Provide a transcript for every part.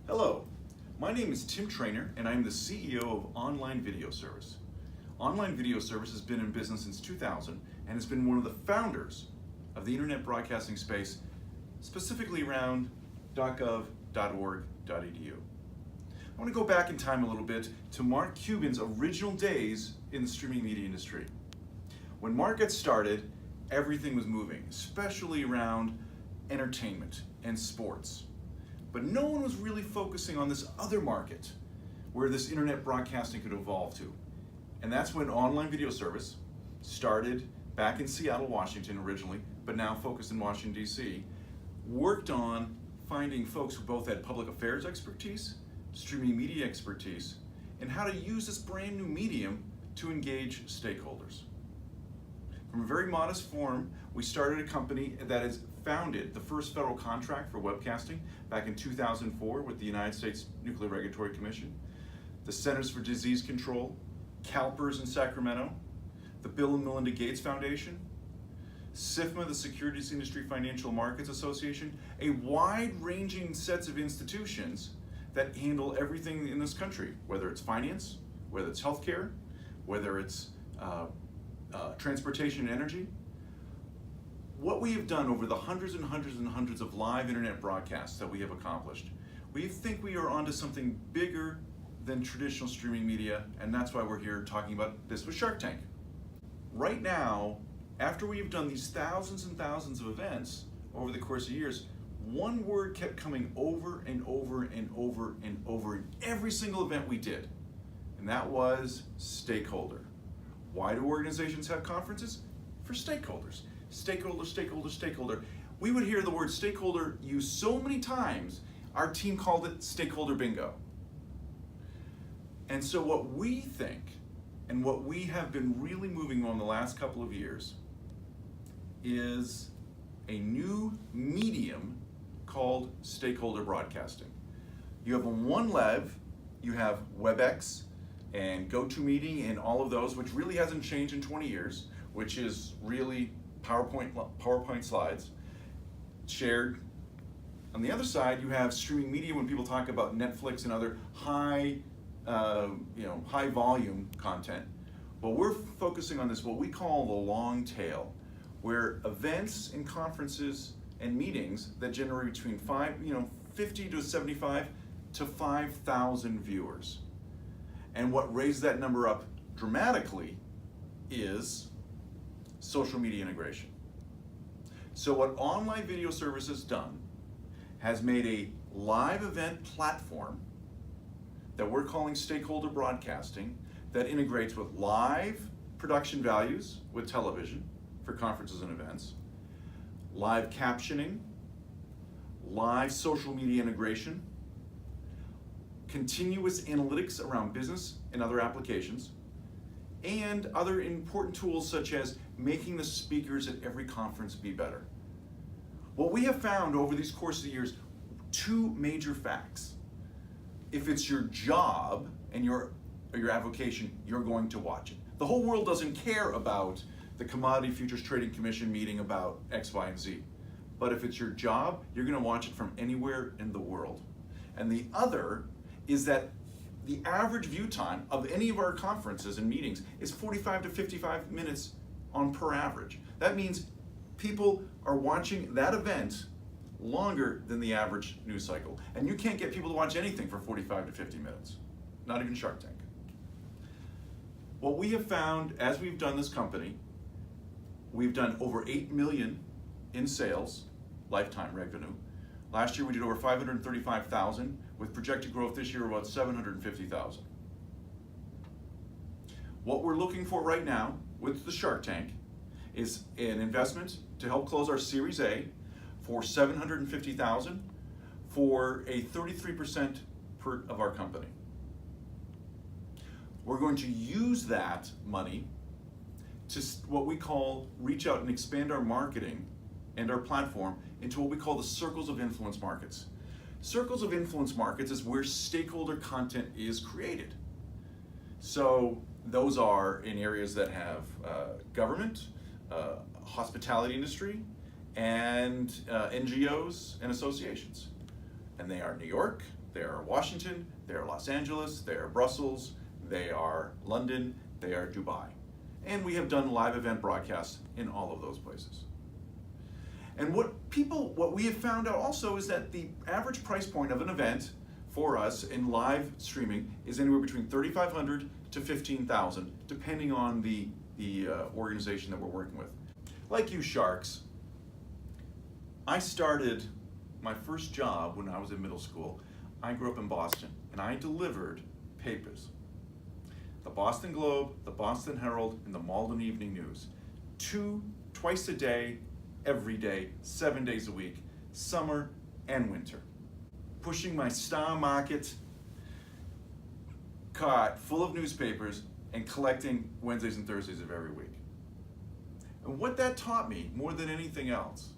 Hello, my name is Tim Trainer and I'm the CEO of Online Video Service. Online Video Service has been in business since 2000 and has been one of the founders of the internet broadcasting space, specifically around .gov.org.edu. I want to go back in time a little bit to Mark Cuban's original days in the streaming media industry. When Mark got started, everything was moving, especially around entertainment and sports. But no one was really focusing on this other market where this internet broadcasting could evolve to. And that's when Online Video Service started back in Seattle, Washington originally, but now focused in Washington, D.C., worked on finding folks who both had public affairs expertise, streaming media expertise, and how to use this brand new medium to engage stakeholders. From a very modest form, we started a company that has founded the first federal contract for webcasting back in 2004 with the United States Nuclear Regulatory Commission, the Centers for Disease Control, CalPERS in Sacramento, the Bill and Melinda Gates Foundation, SIFMA, the Securities Industry Financial Markets Association, a wide-ranging sets of institutions that handle everything in this country, whether it's finance, whether it's healthcare, whether it's transportation and energy. What we have done over the hundreds and hundreds and hundreds of live internet broadcasts that we have accomplished, we think we are onto something bigger than traditional streaming media, and that's why we're here talking about this with Shark Tank. Right now, after we've done these thousands and thousands of events over the course of years, one word kept coming over and over and over and over in every single event we did, and that was stakeholder. Why do organizations have conferences? For stakeholders. Stakeholder, stakeholder, stakeholder. We would hear the word stakeholder used so many times, our team called it stakeholder bingo. And so what we think, and what we have been really moving on the last couple of years, is a new medium called stakeholder broadcasting. You have on one lev, you have WebEx and GoToMeeting and all of those, which really hasn't changed in 20 years, which is really PowerPoint slides shared. On the other side, you have streaming media when people talk about Netflix and other high volume content. Well, we're focusing on this, what we call the long tail, where events and conferences and meetings that generate between 50 to 75 to 5,000 viewers. And what raised that number up dramatically is social media integration. So what Online Video Service has done has made a live event platform that we're calling stakeholder broadcasting that integrates with live production values with television for conferences and events, live captioning, live social media integration, continuous analytics around business and other applications, and other important tools such as making the speakers at every conference be better. What we have found over these course of the years, two major facts. If it's your job and your avocation, you're going to watch it. The whole world doesn't care about the Commodity Futures Trading Commission meeting about X, Y, and Z. But if it's your job, you're gonna watch it from anywhere in the world. And the other is that the average view time of any of our conferences and meetings is 45 to 55 minutes on per average. That means people are watching that event longer than the average news cycle. And you can't get people to watch anything for 45 to 50 minutes, not even Shark Tank. What we have found as we've done this company, we've done over 8 million in sales, lifetime revenue. Last year we did over 535,000, with projected growth this year about 750,000. What we're looking for right now with the Shark Tank is an investment to help close our Series A for 750,000 for a 33% of our company. We're going to use that money to what we call reach out and expand our marketing and our platform into what we call the circles of influence markets. Circles of influence markets is where stakeholder content is created. So those are in areas that have government, hospitality industry, and NGOs and associations. And they are New York, they are Washington, they are Los Angeles, they are Brussels, they are London, they are Dubai. And we have done live event broadcasts in all of those places. And what we have found out also is that the average price point of an event for us in live streaming is anywhere between $3,500 to $15,000, depending on the organization that we're working with. Like you sharks, I started my first job when I was in middle school. I grew up in Boston, and I delivered papers. The Boston Globe, the Boston Herald, and the Malden Evening News. Twice a day, every day, 7 days a week, summer and winter. Pushing my Star Market cart full of newspapers and collecting Wednesdays and Thursdays of every week. And what that taught me, more than anything else,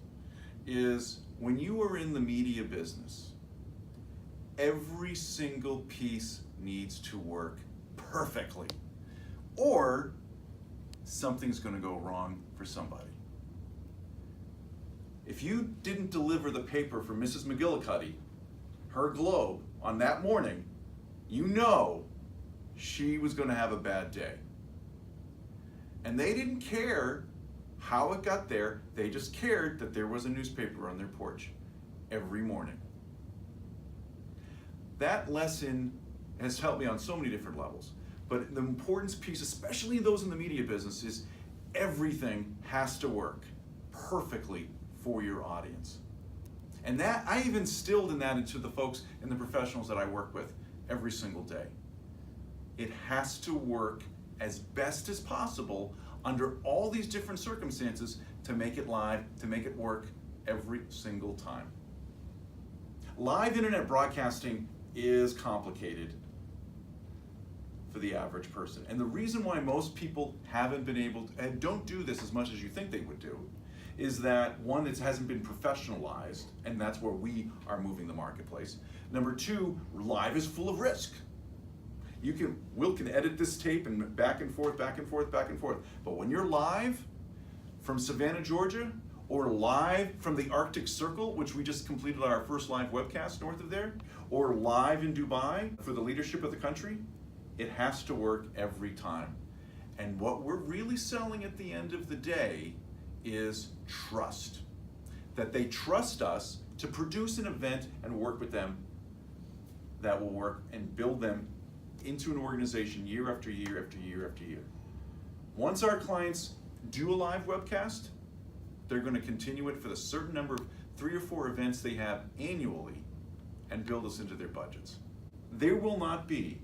is when you are in the media business, every single piece needs to work perfectly, or something's going to go wrong for somebody. If you didn't deliver the paper for Mrs. McGillicuddy, her Globe, on that morning, you know she was going to have a bad day. And they didn't care how it got there, they just cared that there was a newspaper on their porch every morning. That lesson has helped me on so many different levels. But the importance piece, especially those in the media business, is everything has to work perfectly for your audience. And that, I even instilled in that into the folks and the professionals that I work with every single day. It has to work as best as possible under all these different circumstances to make it live, to make it work every single time. Live internet broadcasting is complicated for the average person. And the reason why most people haven't been able to, and don't do this as much as you think they would do, is that one, it hasn't been professionalized, and that's where we are moving the marketplace. Number two, live is full of risk. Will can edit this tape and back and forth, back and forth, back and forth. But when you're live from Savannah, Georgia, or live from the Arctic Circle, which we just completed our first live webcast north of there, or live in Dubai for the leadership of the country, it has to work every time. And what we're really selling at the end of the day is trust. That they trust us to produce an event and work with them that will work and build them into an organization year after year after year after year. Once our clients do a live webcast, they're going to continue it for the certain number of 3 or 4 events they have annually and build us into their budgets. There will not be,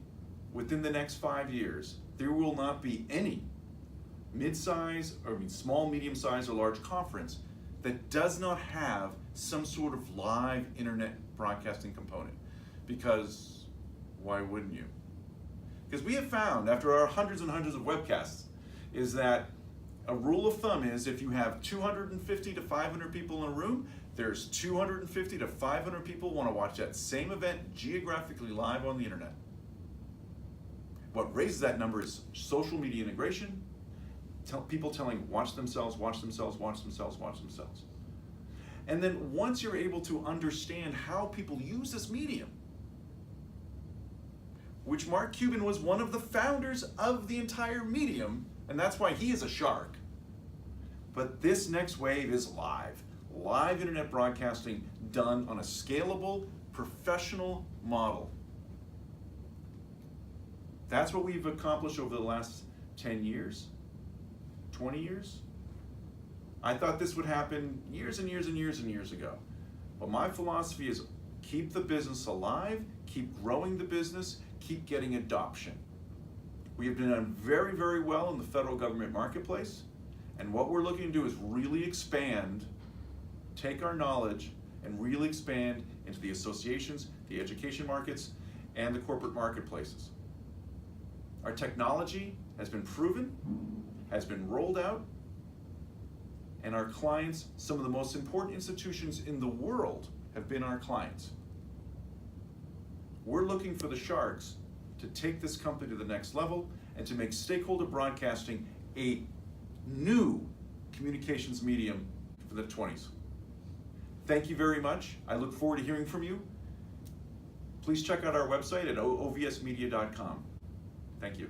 within the next 5 years, there will not be any small, medium-sized, or large conference that does not have some sort of live internet broadcasting component. Because why wouldn't you? Because we have found, after our hundreds and hundreds of webcasts, is that a rule of thumb is if you have 250 to 500 people in a room, there's 250 to 500 people want to watch that same event geographically live on the internet. What raises that number is social media integration, people telling watch themselves, watch themselves, watch themselves, watch themselves. And then once you're able to understand how people use this medium, which Mark Cuban was one of the founders of the entire medium, and that's why he is a shark. But this next wave is live. Live internet broadcasting done on a scalable, professional model. That's what we've accomplished over the last 10 years, 20 years. I thought this would happen years and years and years and years ago. But my philosophy is keep the business alive, keep growing the business, keep getting adoption. We have done very, very well in the federal government marketplace, and what we're looking to do is really expand, take our knowledge, and really expand into the associations, the education markets, and the corporate marketplaces. Our technology has been proven, has been rolled out, and our clients, some of the most important institutions in the world, have been our clients. We're looking for the sharks to take this company to the next level and to make stakeholder broadcasting a new communications medium for the 20s. Thank you very much. I look forward to hearing from you. please check out our website at ovsmedia.com. Thank you.